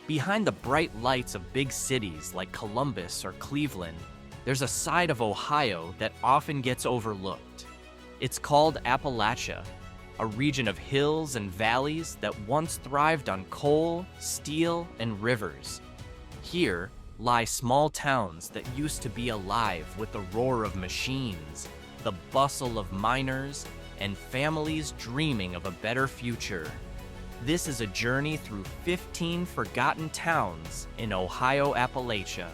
Behind the bright lights of big cities like Columbus or Cleveland, there's a side of Ohio that often gets overlooked. It's called Appalachia, a region of hills and valleys that once thrived on coal, steel, and rivers. Here lie small towns that used to be alive with the roar of machines, the bustle of miners, and families dreaming of a better future. This is a journey through 15 forgotten towns in Ohio, Appalachia.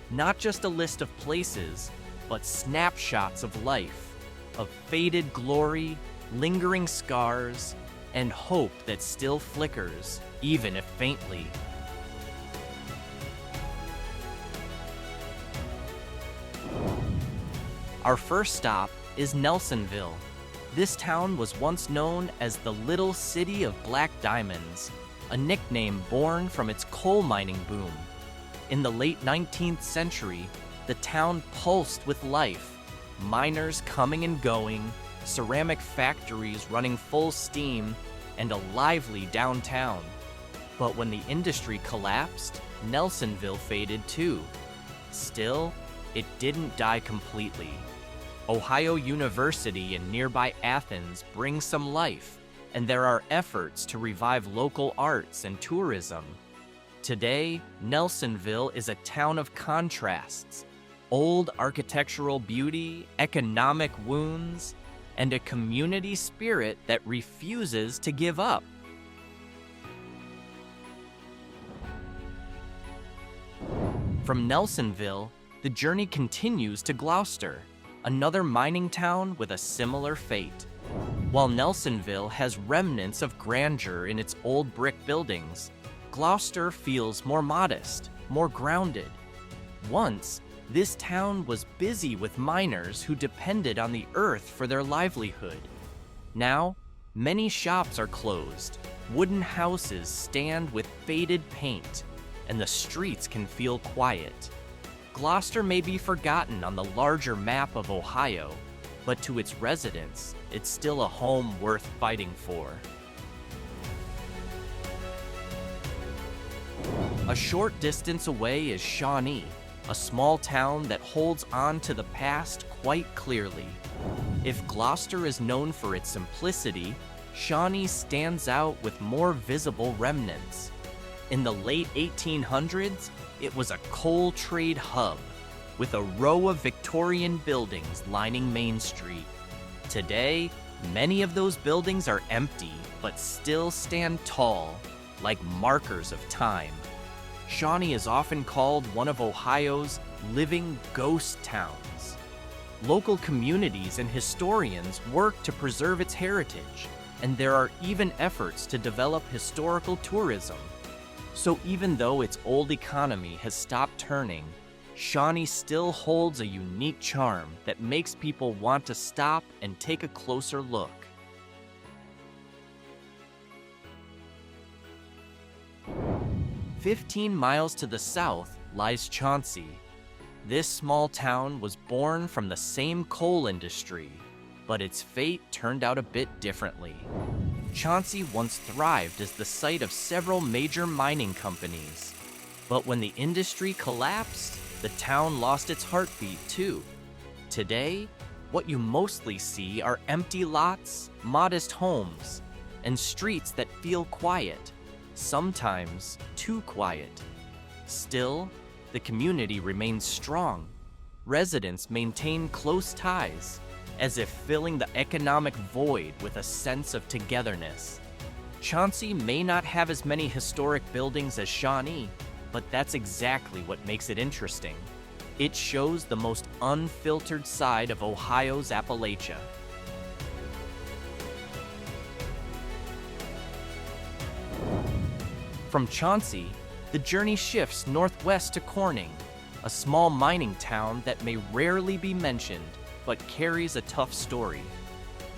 Not just a list of places, but snapshots of life, of faded glory, lingering scars, and hope that still flickers, even if faintly. Our first stop is Nelsonville. This town was once known as the Little City of Black Diamonds, a nickname born from its coal mining boom. In the late 19th century, the town pulsed with life, miners coming and going, ceramic factories running full steam, and a lively downtown. But when the industry collapsed, Nelsonville faded too. Still, it didn't die completely. Ohio University in nearby Athens brings some life, and there are efforts to revive local arts and tourism. Today, Nelsonville is a town of contrasts, old architectural beauty, economic wounds, and a community spirit that refuses to give up. From Nelsonville, the journey continues to Glouster, another mining town with a similar fate. While Nelsonville has remnants of grandeur in its old brick buildings, Glouster feels more modest, more grounded. Once, this town was busy with miners who depended on the earth for their livelihood. Now, many shops are closed, wooden houses stand with faded paint, and the streets can feel quiet. Glouster may be forgotten on the larger map of Ohio, but to its residents, it's still a home worth fighting for. A short distance away is Shawnee, a small town that holds on to the past quite clearly. If Glouster is known for its simplicity, Shawnee stands out with more visible remnants. In the late 1800s, it was a coal trade hub, with a row of Victorian buildings lining Main Street. Today, many of those buildings are empty, but still stand tall, like markers of time. Shawnee is often called one of Ohio's living ghost towns. Local communities and historians work to preserve its heritage, and there are even efforts to develop historical tourism. So even though its old economy has stopped turning, Shawnee still holds a unique charm that makes people want to stop and take a closer look. "15 miles to the south lies Chauncey. This small town was born from the same coal industry, but its fate turned out a bit differently. Chauncey once thrived as the site of several major mining companies, but when the industry collapsed, the town lost its heartbeat too. Today, what you mostly see are empty lots, modest homes, and streets that feel quiet, sometimes too quiet. Still, the community remains strong. Residents maintain close ties, as if filling the economic void with a sense of togetherness. Chauncey may not have as many historic buildings as Shawnee, but that's exactly what makes it interesting. It shows the most unfiltered side of Ohio's Appalachia. From Chauncey, the journey shifts northwest to Corning, a small mining town that may rarely be mentioned, but carries a tough story.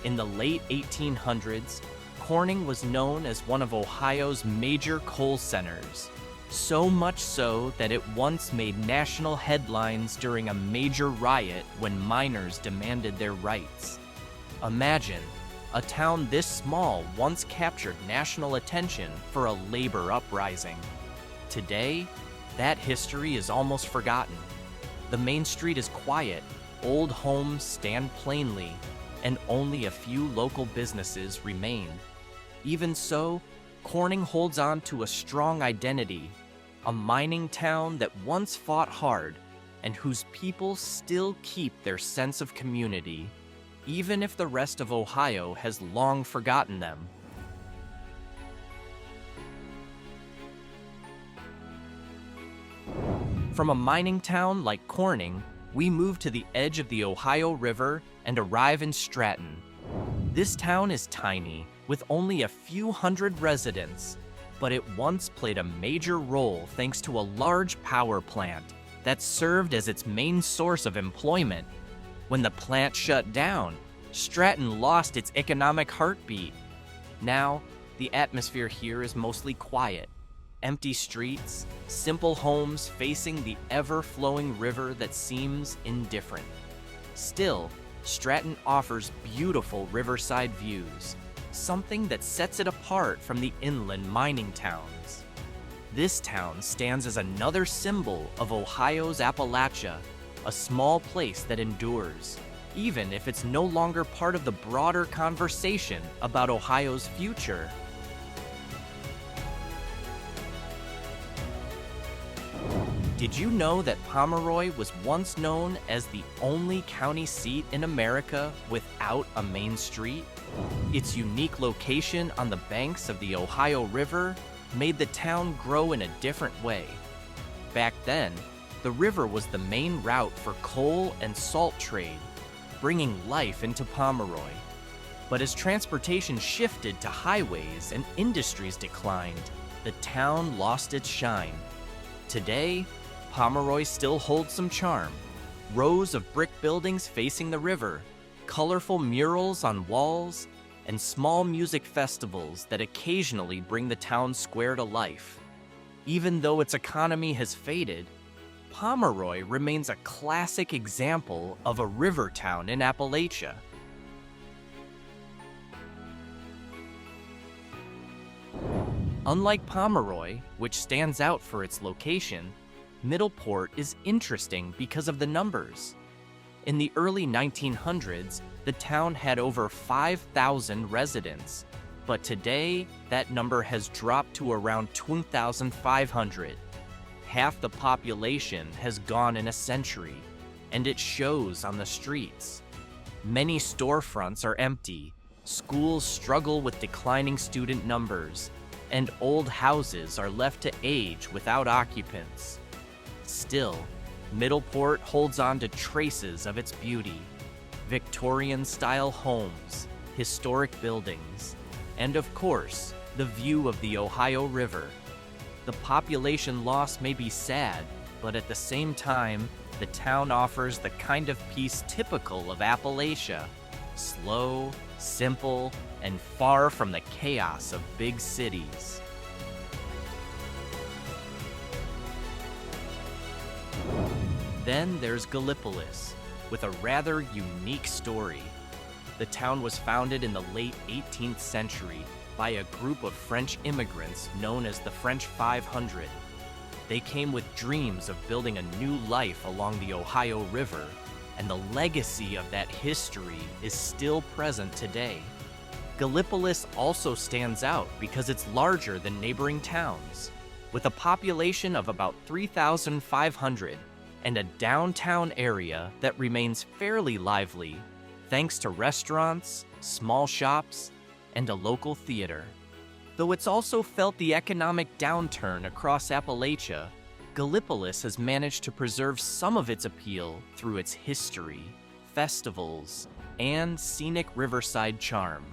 In the late 1800s, Corning was known as one of Ohio's major coal centers, so much so that it once made national headlines during a major riot when miners demanded their rights. Imagine, a town this small once captured national attention for a labor uprising. Today, that history is almost forgotten. The main street is quiet, old homes stand plainly, and only a few local businesses remain. Even so, Corning holds on to a strong identity, a mining town that once fought hard and whose people still keep their sense of community, even if the rest of Ohio has long forgotten them. From a mining town like Corning, we move to the edge of the Ohio River and arrive in Stratton. This town is tiny, with only a few hundred residents, but it once played a major role thanks to a large power plant that served as its main source of employment. When the plant shut down, Stratton lost its economic heartbeat. Now, the atmosphere here is mostly quiet. Empty streets, simple homes facing the ever-flowing river that seems indifferent. Still, Stratton offers beautiful riverside views, something that sets it apart from the inland mining towns. This town stands as another symbol of Ohio's Appalachia, a small place that endures, even if it's no longer part of the broader conversation about Ohio's future. Did you know that Pomeroy was once known as the only county seat in America without a main street? Its unique location on the banks of the Ohio River made the town grow in a different way. Back then, the river was the main route for coal and salt trade, bringing life into Pomeroy. But as transportation shifted to highways and industries declined, the town lost its shine. Today, Pomeroy still holds some charm. Rows of brick buildings facing the river, colorful murals on walls, and small music festivals that occasionally bring the town square to life. Even though its economy has faded, Pomeroy remains a classic example of a river town in Appalachia. Unlike Pomeroy, which stands out for its location, Middleport is interesting because of the numbers. In the early 1900s, the town had over 5,000 residents, but today that number has dropped to around 2,500. Half the population has gone in a century, and it shows on the streets. Many storefronts are empty, schools struggle with declining student numbers, and old houses are left to age without occupants. Still, Middleport holds on to traces of its beauty. Victorian-style homes, historic buildings, and of course, the view of the Ohio River. The population loss may be sad, but at the same time, the town offers the kind of peace typical of Appalachia. Slow, simple, and far from the chaos of big cities. Then there's Gallipolis, with a rather unique story. The town was founded in the late 18th century by a group of French immigrants known as the French 500. They came with dreams of building a new life along the Ohio River, and the legacy of that history is still present today. Gallipolis also stands out because it's larger than neighboring towns, with a population of about 3,500 and a downtown area that remains fairly lively, thanks to restaurants, small shops, and a local theater. Though it's also felt the economic downturn across Appalachia, Gallipolis has managed to preserve some of its appeal through its history, festivals, and scenic riverside charm.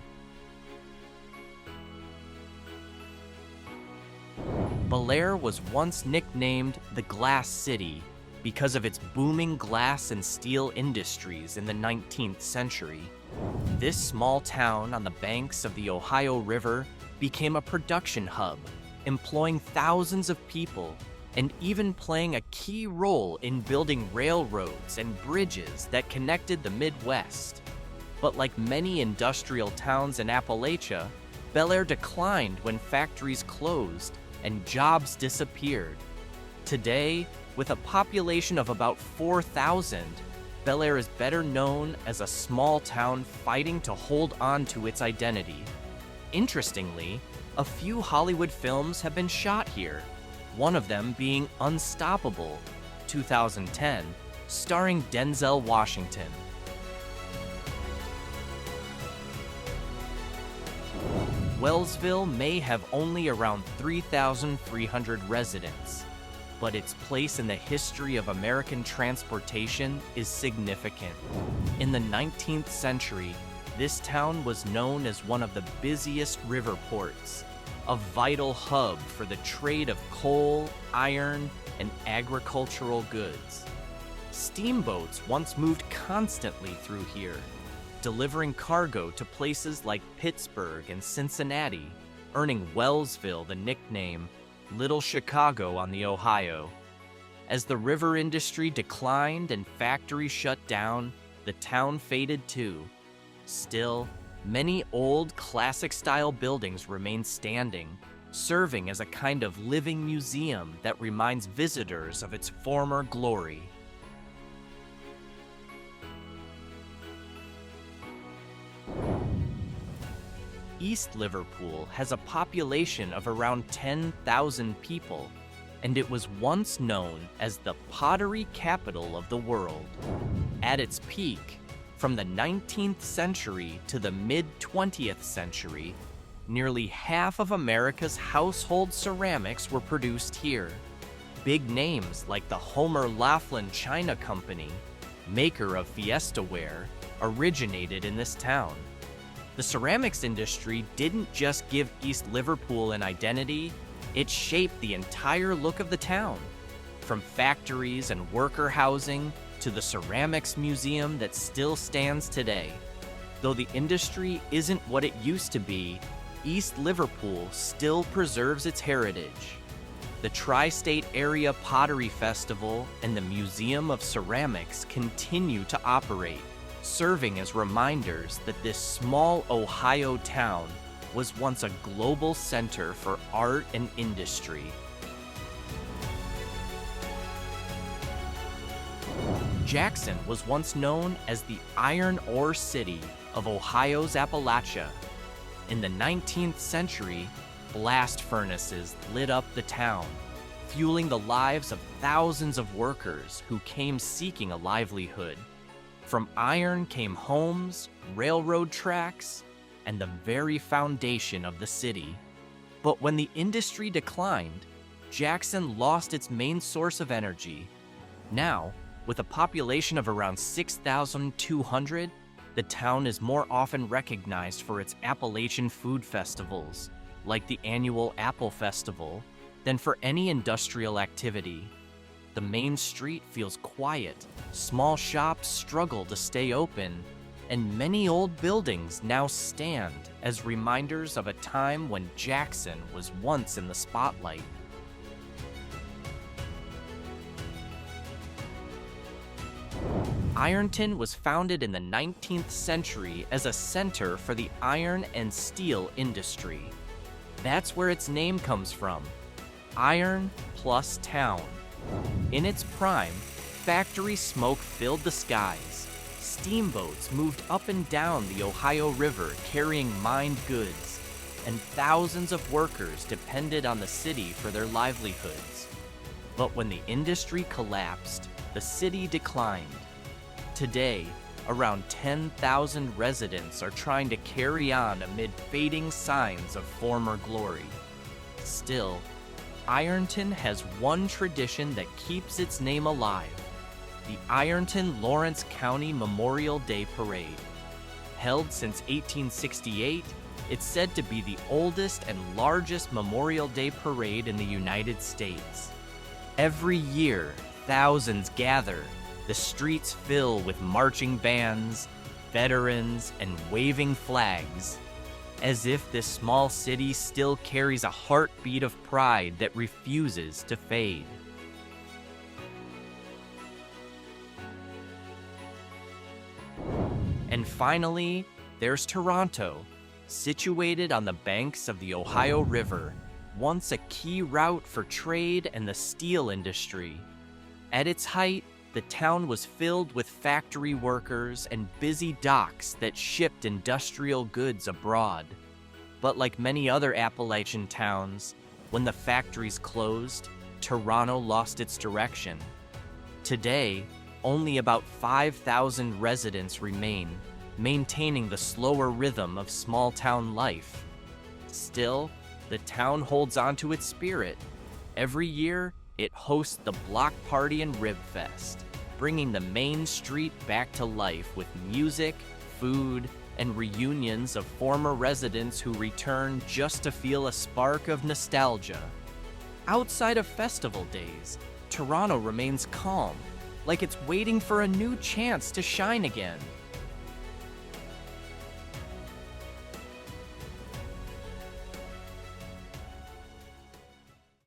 Bellaire was once nicknamed the Glass City because of its booming glass and steel industries in the 19th century. This small town on the banks of the Ohio River became a production hub, employing thousands of people and even playing a key role in building railroads and bridges that connected the Midwest. But like many industrial towns in Appalachia, Bellaire declined when factories closed and jobs disappeared. Today, with a population of about 4,000, Bellaire is better known as a small town fighting to hold on to its identity. Interestingly, a few Hollywood films have been shot here, one of them being Unstoppable, 2010, starring Denzel Washington. Wellsville may have only around 3,300 residents, but its place in the history of American transportation is significant. In the 19th century, this town was known as one of the busiest river ports, a vital hub for the trade of coal, iron, and agricultural goods. Steamboats once moved constantly through here, delivering cargo to places like Pittsburgh and Cincinnati, earning Wellsville the nickname Little Chicago on the Ohio. As the river industry declined and factories shut down, the town faded too. Still, many old classic-style buildings remain standing, serving as a kind of living museum that reminds visitors of its former glory. East Liverpool has a population of around 10,000 people, and it was once known as the pottery capital of the world. At its peak, from the 19th century to the mid-20th century, nearly half of America's household ceramics were produced here. Big names like the Homer Laughlin China Company, maker of Fiesta ware, originated in this town. The ceramics industry didn't just give East Liverpool an identity, it shaped the entire look of the town. From factories and worker housing to the ceramics museum that still stands today. Though the industry isn't what it used to be, East Liverpool still preserves its heritage. The Tri-State Area Pottery Festival and the Museum of Ceramics continue to operate, serving as reminders that this small Ohio town was once a global center for art and industry. Jackson was once known as the iron ore city of Ohio's Appalachia. In the 19th century, blast furnaces lit up the town, fueling the lives of thousands of workers who came seeking a livelihood. From iron came homes, railroad tracks, and the very foundation of the city. But when the industry declined, Jackson lost its main source of energy. Now, with a population of around 6,200, the town is more often recognized for its Appalachian food festivals, like the annual Apple Festival, than for any industrial activity. The main street feels quiet, small shops struggle to stay open, and many old buildings now stand as reminders of a time when Jackson was once in the spotlight. Ironton was founded in the 19th century as a center for the iron and steel industry. That's where its name comes from, iron plus town. In its prime, factory smoke filled the skies. Steamboats moved up and down the Ohio River carrying mined goods, and thousands of workers depended on the city for their livelihoods. But when the industry collapsed, the city declined. Today, around 10,000 residents are trying to carry on amid fading signs of former glory. Still, Ironton has one tradition that keeps its name alive: the Ironton Lawrence County Memorial Day Parade. Held since 1868, it's said to be the oldest and largest Memorial Day parade in the United States. Every year, thousands gather. The streets fill with marching bands, veterans, and waving flags, as if this small city still carries a heartbeat of pride that refuses to fade. And finally, there's Toronto, situated on the banks of the Ohio River, once a key route for trade and the steel industry. At its height, the town was filled with factory workers and busy docks that shipped industrial goods abroad. But like many other Appalachian towns, when the factories closed, Toronto lost its direction. Today, only about 5,000 residents remain, maintaining the slower rhythm of small-town life. Still, the town holds on to its spirit. Every year, it hosts the Block Party and Rib Fest, bringing the main street back to life with music, food, and reunions of former residents who return just to feel a spark of nostalgia. Outside of festival days, Toronto remains calm, like it's waiting for a new chance to shine again.